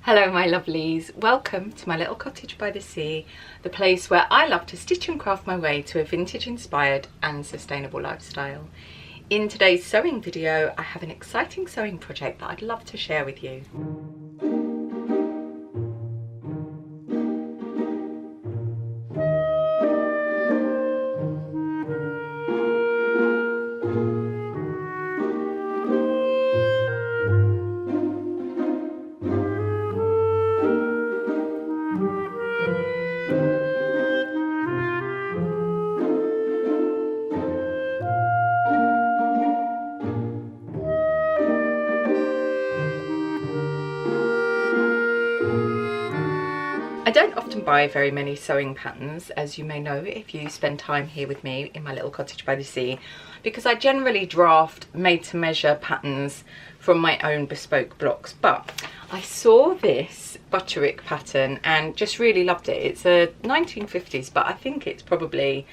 Hello my lovelies, welcome to my little cottage by the sea, the place where I love to stitch and craft my way to a vintage inspired and sustainable lifestyle. In today's sewing video, I have an exciting sewing project that I'd love to share with you. I don't often buy very many sewing patterns, as you may know if you spend time here with me in my little cottage by the sea, because I generally draft made-to-measure patterns from my own bespoke blocks. But I saw this Butterick pattern and just really loved it. It's a 1950s, but I think it's probably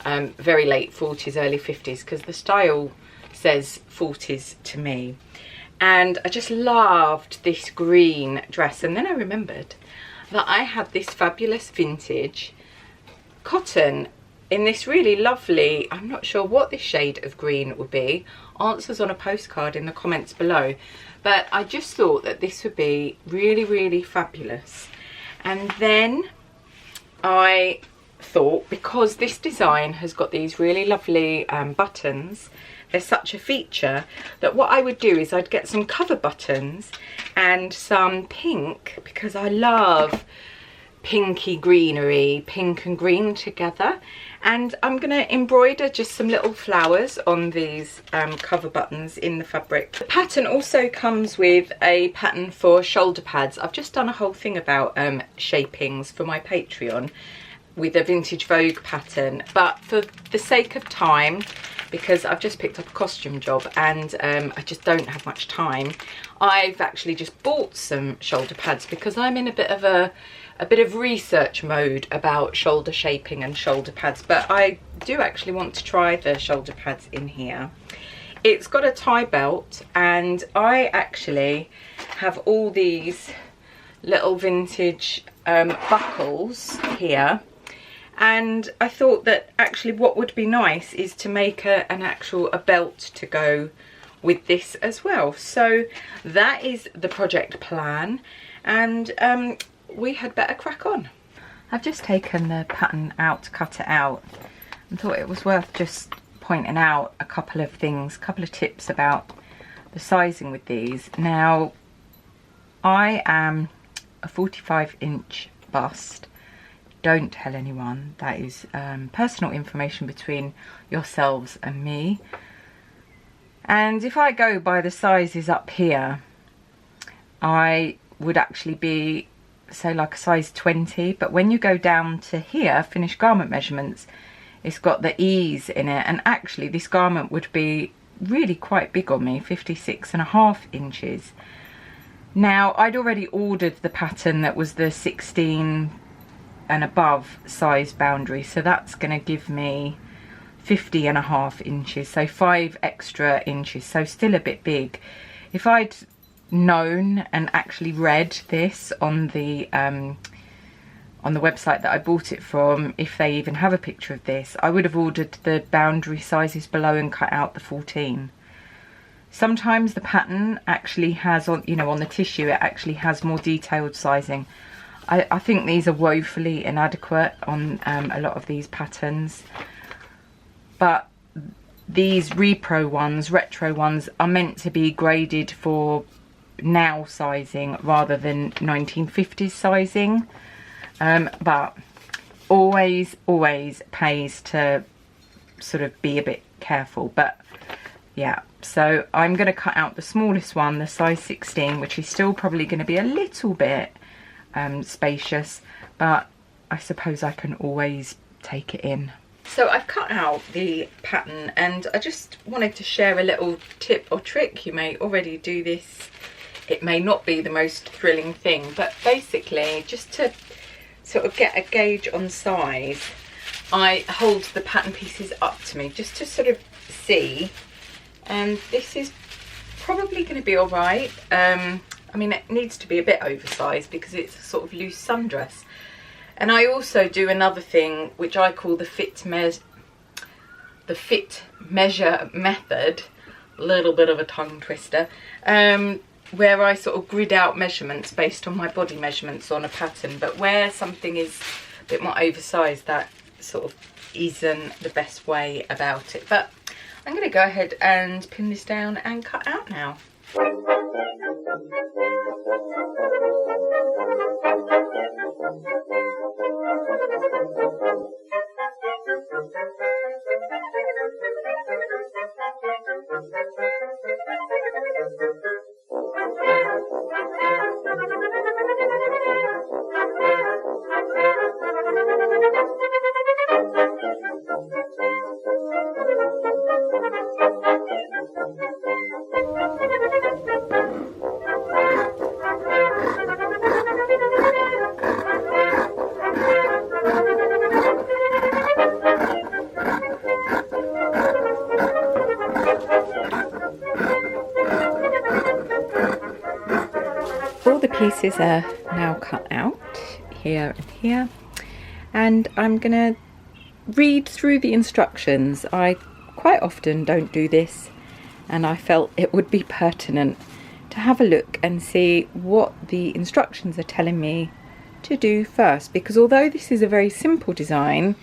very late 40s, early 50s, because the style says 40s to me. And I just loved this green dress, and then I remembered that I had this fabulous vintage cotton in this really lovely, I'm not sure what this shade of green would be, answers on a postcard in the comments below, but I just thought that this would be really fabulous. And then I thought, because this design has got these really lovely buttons, there's such a feature, that what I would do is I'd get some cover buttons and some pink, because I love pinky greenery, pink and green together, and I'm going to embroider just some little flowers on these cover buttons in the fabric. The pattern also comes with a pattern for shoulder pads. I've just done a whole thing about shapings for my Patreon with a vintage Vogue pattern, but for the sake of time, because I've just picked up a costume job and I just don't have much time, I've actually just bought some shoulder pads because I'm in a bit of research mode about shoulder shaping and shoulder pads, but I do actually want to try the shoulder pads in here. It's got a tie belt, and I actually have all these little vintage buckles here. And I thought that actually what would be nice is to make a belt to go with this as well. So that is the project plan, and we had better crack on. I've just taken the pattern out to cut it out and thought it was worth just pointing out a couple of things, a couple of tips about the sizing with these. Now, I am a 45-inch bust. Don't tell anyone. That is personal information between yourselves and me. And if I go by the sizes up here, I would actually be, say, like a size 20. But when you go down to here, finished garment measurements, it's got the E's in it. And actually this garment would be really quite big on me, 56.5 inches. Now, I'd already ordered the pattern that was the 16 and above size boundary, so that's going to give me 50.5 inches, so 5 extra inches, so still a bit big. If I'd known and actually read this on the website that I bought it from, if they even have a picture of this, I would have ordered the boundary sizes below and cut out the 14. Sometimes the pattern actually has, on the tissue, it actually has more detailed sizing. I think these are woefully inadequate on a lot of these patterns, but these retro ones are meant to be graded for now sizing rather than 1950s sizing, but always pays to sort of be a bit careful. But yeah, so I'm going to cut out the smallest one, the size 16, which is still probably going to be a little bit spacious, but I suppose I can always take it in. So I've cut out the pattern, and I just wanted to share a little tip or trick. You may already do this, it may not be the most thrilling thing, but basically just to sort of get a gauge on size, I hold the pattern pieces up to me just to sort of see, and this is probably going to be all right. I mean, it needs to be a bit oversized because it's a sort of loose sundress. And I also do another thing which I call the fit measure method, a little bit of a tongue twister, where I sort of grid out measurements based on my body measurements on a pattern. But where something is a bit more oversized, that sort of isn't the best way about it. But I'm going to go ahead and pin this down and cut out now. All the pieces are now cut out here and here, and I'm gonna read through the instructions. I quite often don't do this, and I felt it would be pertinent to have a look and see what the instructions are telling me to do first, because although this is a very simple design,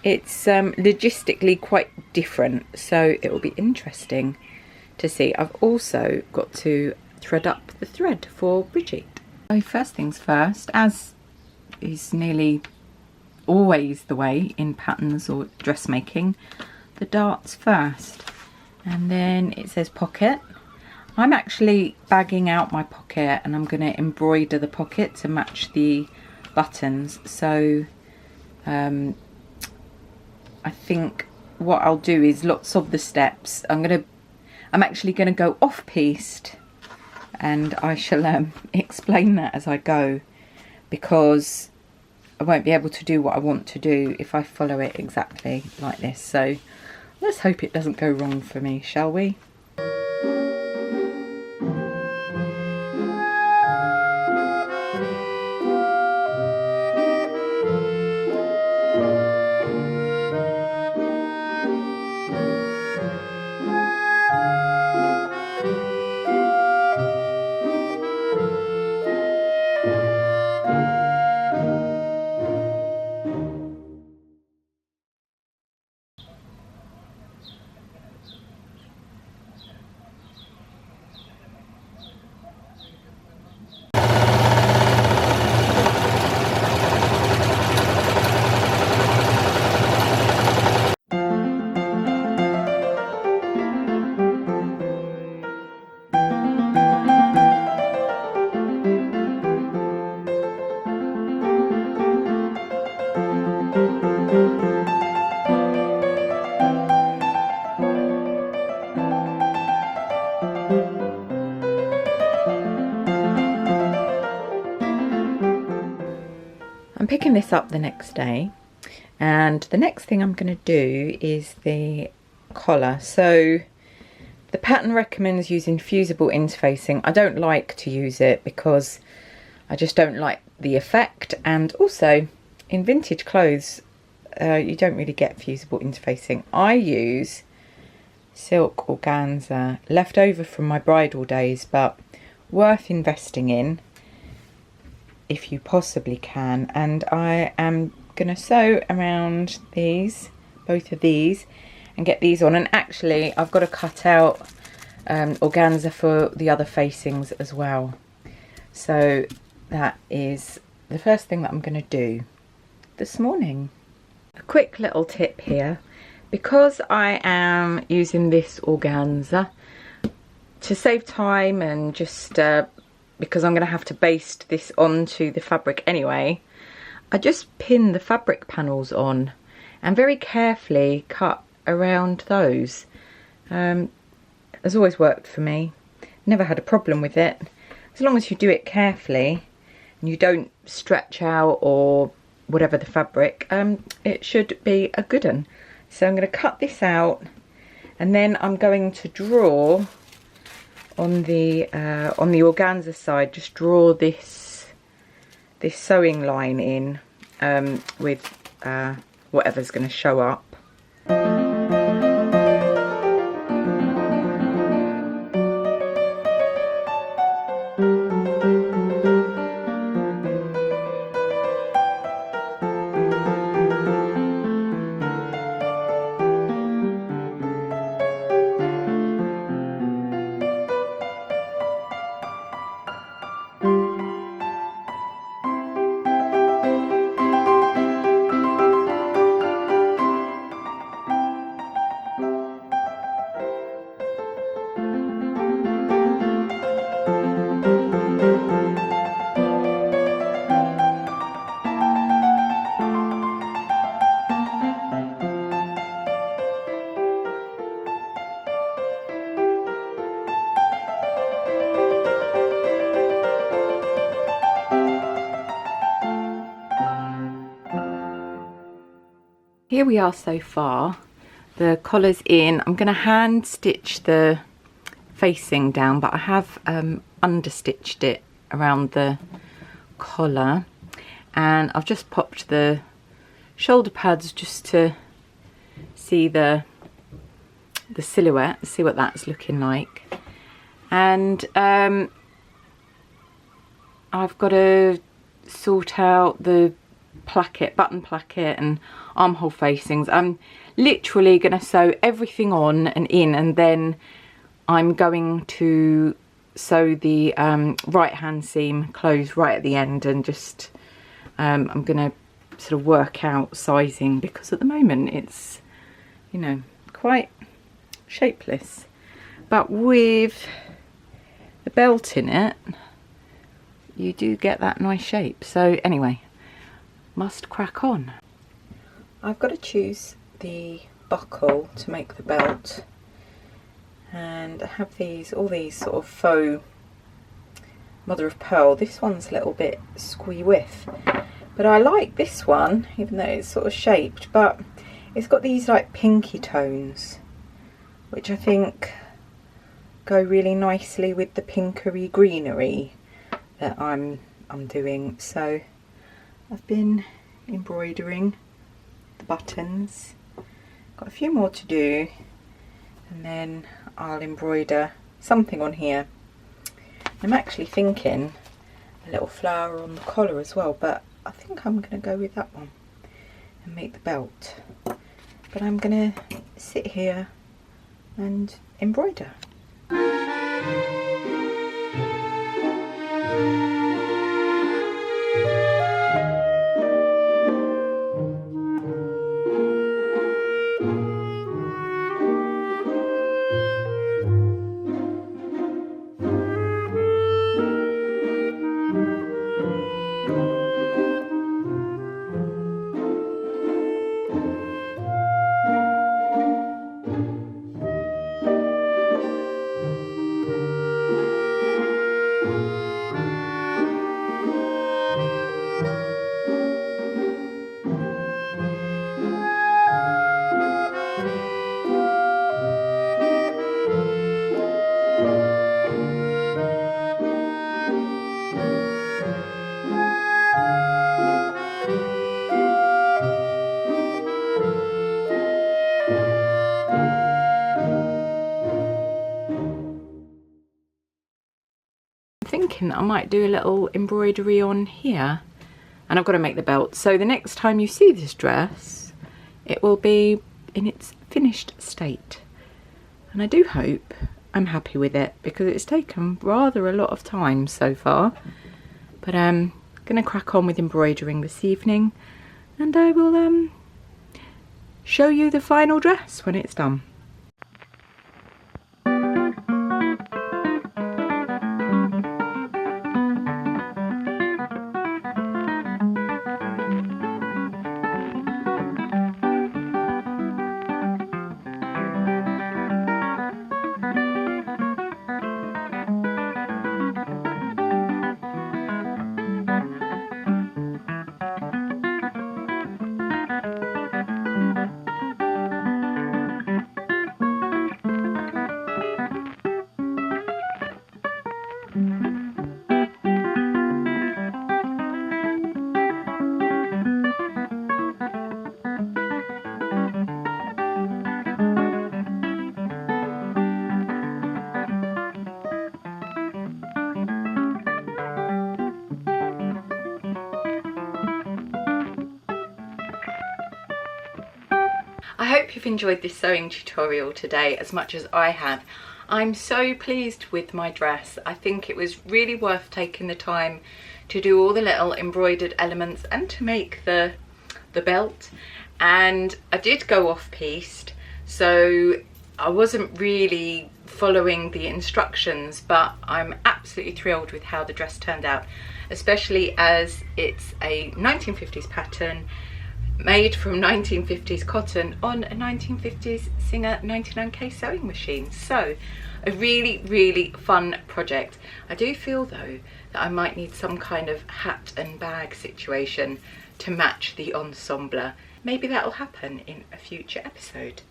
it's logistically quite different, so it will be interesting to see. I've also got to thread up the thread for Bridget. So first things first, as is nearly always the way in patterns or dressmaking, the darts first, and then it says pocket. I'm actually bagging out my pocket and I'm going to embroider the pocket to match the buttons. So I think what I'll do is lots of the steps I'm actually going to go off pieced, and I shall explain that as I go, because I won't be able to do what I want to do if I follow it exactly like this. So let's hope it doesn't go wrong for me, shall we? I'm picking this up the next day, and the next thing I'm going to do is the collar. So the pattern recommends using fusible interfacing. I don't like to use it because I just don't like the effect, and also in vintage clothes you don't really get fusible interfacing. I use silk organza left over from my bridal days, but worth investing in if you possibly can. And I am gonna sew around these, both of these, and get these on. And actually I've got to cut out organza for the other facings as well. So that is the first thing that I'm going to do this morning. A quick little tip here, because I am using this organza to save time, and just because I'm going to have to baste this onto the fabric anyway, I just pin the fabric panels on and very carefully cut around those. Has always worked for me, never had a problem with it. As long as you do it carefully and you don't stretch out or whatever the fabric, it should be a good one. So I'm going to cut this out, and then I'm going to draw on the organza side, just draw this sewing line in with whatever's going to show up. Here we are so far. The collar's in. I'm going to hand stitch the facing down, but I have understitched it around the collar, and I've just popped the shoulder pads just to see the silhouette, see what that's looking like. And I've got to sort out the placket, button placket and armhole facings. I'm literally going to sew everything on and in, and then I'm going to sew the right hand seam closed right at the end, and just I'm going to sort of work out sizing, because at the moment it's, you know, quite shapeless, but with the belt in it you do get that nice shape. So anyway, must crack on. I've got to choose the buckle to make the belt, and I have all these sort of faux mother of pearl. This one's a little bit squee whiff, but I like this one, even though it's sort of shaped, but it's got these like pinky tones, which I think go really nicely with the pinkery greenery that I'm doing. So I've been embroidering the buttons, got a few more to do, and then I'll embroider something on here. I'm actually thinking a little flower on the collar as well, but I think I'm going to go with that one and make the belt. But I'm going to sit here and embroider. Thinking I might do a little embroidery on here, and I've got to make the belt, so the next time you see this dress it will be in its finished state, and I do hope I'm happy with it, because it's taken rather a lot of time so far. But I'm gonna crack on with embroidering this evening, and I will show you the final dress when it's done. I hope you've enjoyed this sewing tutorial today as much as I have. I'm so pleased with my dress. I think it was really worth taking the time to do all the little embroidered elements and to make the belt. And I did go off-piste, so I wasn't really following the instructions, but I'm absolutely thrilled with how the dress turned out, especially as it's a 1950s pattern made from 1950s cotton on a 1950s Singer 99K sewing machine. So a really fun project. I do feel though that I might need some kind of hat and bag situation to match the ensemble. Maybe that'll happen in a future episode.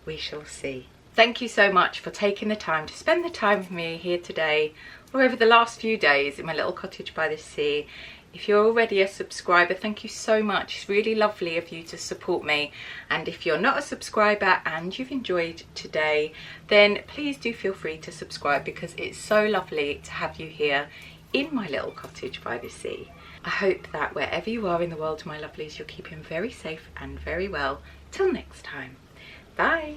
We shall see. Thank you so much for taking the time to spend the time with me here today or over the last few days in my little cottage by the sea. If you're already a subscriber, thank you so much. It's really lovely of you to support me. And if you're not a subscriber and you've enjoyed today, then please do feel free to subscribe, because it's so lovely to have you here in my little cottage by the sea. I hope that wherever you are in the world, my lovelies, you're keeping very safe and very well. Till next time. Bye.